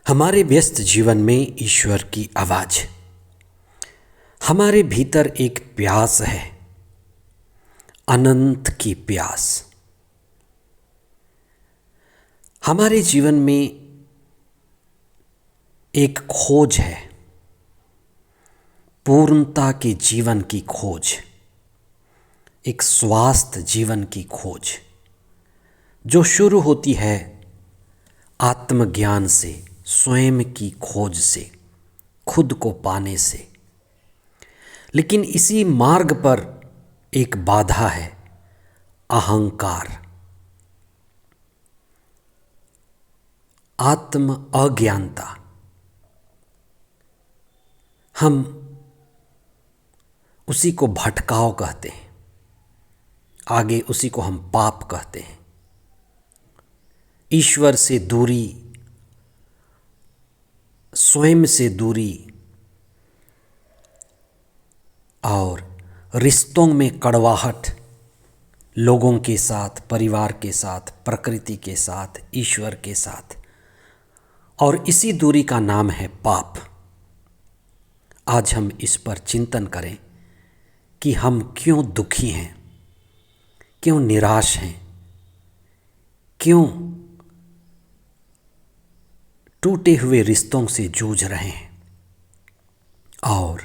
हमारे व्यस्त जीवन में ईश्वर की आवाज़, हमारे भीतर एक प्यास है, अनंत की प्यास। हमारे जीवन में एक खोज है, पूर्णता के जीवन की खोज, एक स्वास्थ्य जीवन की खोज, जो शुरू होती है आत्मज्ञान से, स्वयं की खोज से, खुद को पाने से। लेकिन इसी मार्ग पर एक बाधा है, अहंकार, आत्म अज्ञानता। हम उसी को भटकाव कहते हैं, आगे उसी को हम पाप कहते हैं। ईश्वर से दूरी, स्वयं से दूरी और रिश्तों में कड़वाहट, लोगों के साथ, परिवार के साथ, प्रकृति के साथ, ईश्वर के साथ, और इसी दूरी का नाम है पाप। आज हम इस पर चिंतन करें कि हम क्यों दुखी हैं, क्यों निराश हैं, क्यों टूटे हुए रिश्तों से जूझ रहे हैं, और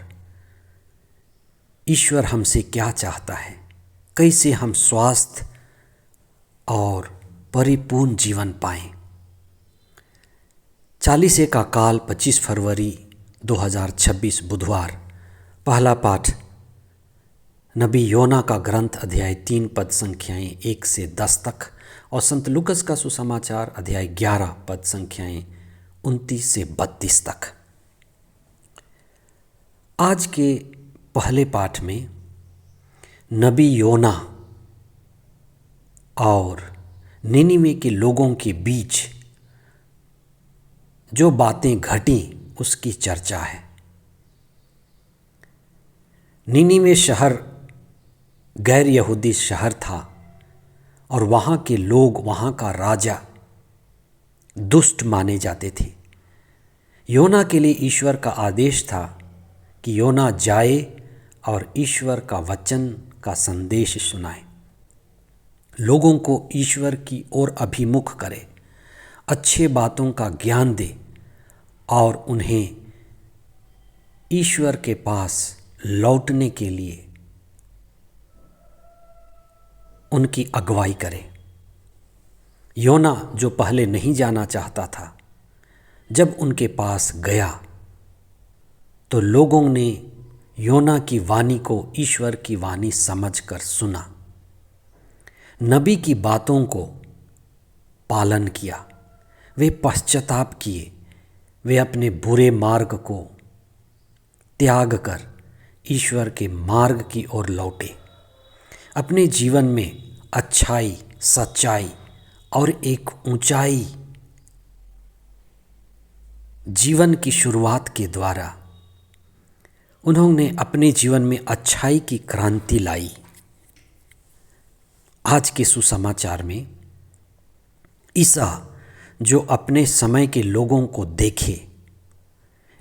ईश्वर हमसे क्या चाहता है, कैसे हम स्वस्थ और परिपूर्ण जीवन पाएं। 40 का काल 25 फरवरी 2026 बुधवार। पहला पाठ नबी योना का ग्रंथ अध्याय 3 पद संख्याएं 1 से 10 तक, और संत लूकस का सुसमाचार अध्याय 11 पद संख्याएं 29 से 32 तक। आज के पहले पाठ में नबी योना और निनिवे के लोगों के बीच जो बातें घटी उसकी चर्चा है। निनिवे शहर गैर यहूदी शहर था और वहाँ के लोग, वहाँ का राजा दुष्ट माने जाते थे। योना के लिए ईश्वर का आदेश था कि योना जाए और ईश्वर का वचन का संदेश सुनाए, लोगों को ईश्वर की ओर अभिमुख करे, अच्छे बातों का ज्ञान दे और उन्हें ईश्वर के पास लौटने के लिए उनकी अगुवाई करे। योना, जो पहले नहीं जाना चाहता था, जब उनके पास गया तो लोगों ने योना की वाणी को ईश्वर की वाणी समझकर सुना, नबी की बातों को पालन किया, वे पश्चाताप किए, वे अपने बुरे मार्ग को त्याग कर ईश्वर के मार्ग की ओर लौटे, अपने जीवन में अच्छाई, सच्चाई और एक ऊंचाई जीवन की शुरुआत के द्वारा उन्होंने अपने जीवन में अच्छाई की क्रांति लाई। आज के सुसमाचार में ईसा, जो अपने समय के लोगों को देखे,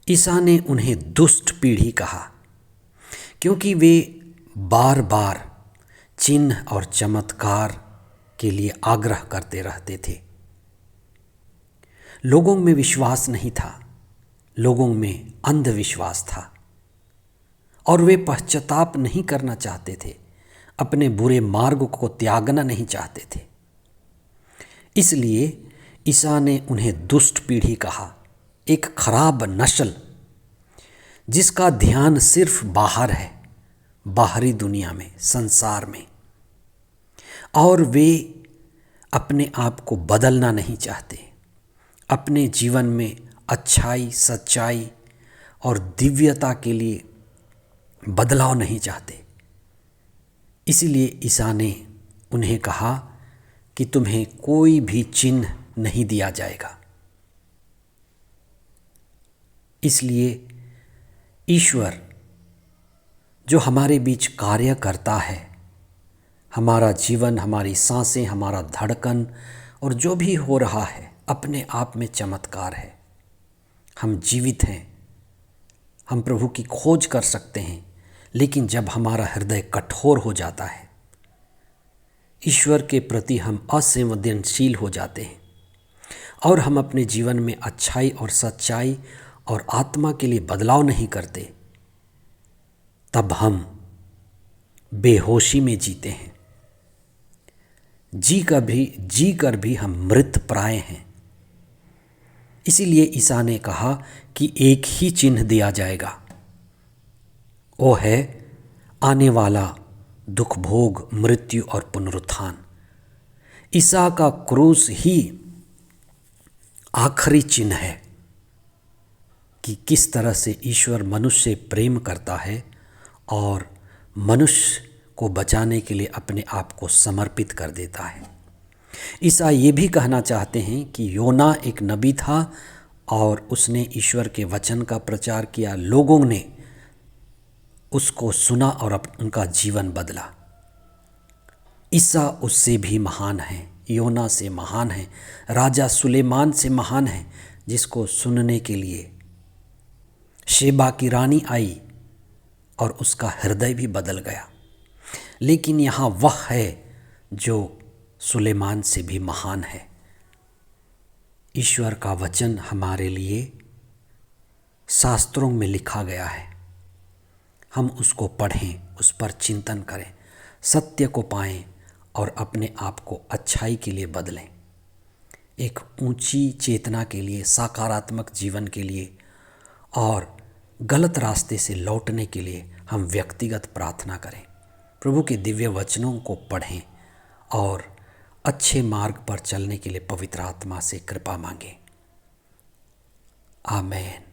ईसा ने उन्हें दुष्ट पीढ़ी कहा, क्योंकि वे बार बार चिन्ह और चमत्कार के लिए आग्रह करते रहते थे। लोगों में विश्वास नहीं था, लोगों में अंधविश्वास था, और वे पश्चाताप नहीं करना चाहते थे, अपने बुरे मार्ग को त्यागना नहीं चाहते थे। इसलिए ईसा ने उन्हें दुष्ट पीढ़ी कहा, एक खराब नस्ल जिसका ध्यान सिर्फ बाहर है, बाहरी दुनिया में, संसार में, और वे अपने आप को बदलना नहीं चाहते, अपने जीवन में अच्छाई, सच्चाई और दिव्यता के लिए बदलाव नहीं चाहते। इसीलिए ईसा ने उन्हें कहा कि तुम्हें कोई भी चिन्ह नहीं दिया जाएगा। इसलिए ईश्वर जो हमारे बीच कार्य करता है, हमारा जीवन, हमारी सांसें, हमारा धड़कन और जो भी हो रहा है, अपने आप में चमत्कार है। हम जीवित हैं, हम प्रभु की खोज कर सकते हैं, लेकिन जब हमारा हृदय कठोर हो जाता है, ईश्वर के प्रति हम असंवेदनशील हो जाते हैं और हम अपने जीवन में अच्छाई और सच्चाई और आत्मा के लिए बदलाव नहीं करते, तब हम बेहोशी में जीते हैं। जी कर भी हम मृत प्राय हैं। इसीलिए ईसा ने कहा कि एक ही चिन्ह दिया जाएगा, वो है आने वाला दुख भोग, मृत्यु और पुनरुत्थान। ईसा का क्रूस ही आखिरी चिन्ह है कि किस तरह से ईश्वर मनुष्य से प्रेम करता है और मनुष्य को बचाने के लिए अपने आप को समर्पित कर देता है। ईसा ये भी कहना चाहते हैं कि योना एक नबी था और उसने ईश्वर के वचन का प्रचार किया, लोगों ने उसको सुना और उनका जीवन बदला। ईसा उससे भी महान है, योना से महान है, राजा सुलेमान से महान है, जिसको सुनने के लिए शेबा की रानी आई और उसका हृदय भी बदल गया। लेकिन यहाँ वह है जो सुलेमान से भी महान है। ईश्वर का वचन हमारे लिए शास्त्रों में लिखा गया है, हम उसको पढ़ें, उस पर चिंतन करें, सत्य को पाएं और अपने आप को अच्छाई के लिए बदलें। एक ऊंची चेतना के लिए, सकारात्मक जीवन के लिए और गलत रास्ते से लौटने के लिए हम व्यक्तिगत प्रार्थना करें, प्रभु के दिव्य वचनों को पढ़ें और अच्छे मार्ग पर चलने के लिए पवित्र आत्मा से कृपा मांगें। आमीन।